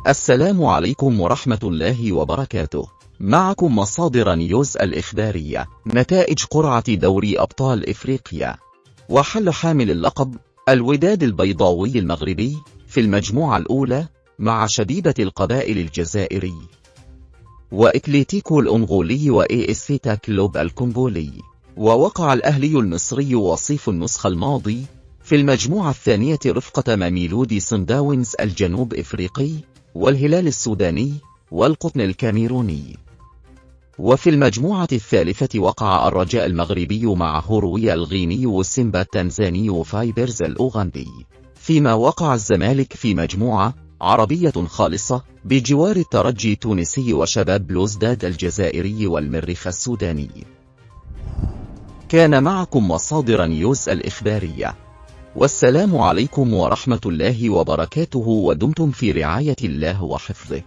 السلام عليكم ورحمة الله وبركاته. معكم مصادر نيوز الإخبارية. نتائج قرعة دوري أبطال إفريقيا، وحل حامل اللقب الوداد البيضاوي المغربي في المجموعة الأولى مع شبيبة القبائل الجزائري وإتليتيكو الأنغولي وAS فيتا كلوب الكونغولي. ووقع الأهلي المصري وصيف النسخ الماضي في المجموعة الثانية رفقة ميلودي صنداونز الجنوب إفريقي والهلال السوداني والقطن الكاميروني. وفي المجموعة الثالثة وقع الرجاء المغربي مع هورويا الغيني وسيمبا التنزاني وفايبرز الأوغندي، فيما وقع الزمالك في مجموعة عربية خالصة بجوار الترجي التونسي وشباب بلوزداد الجزائري والمريخ السوداني. كان معكم مصادر نيوز الإخبارية، والسلام عليكم ورحمة الله وبركاته، ودمتم في رعاية الله وحفظه.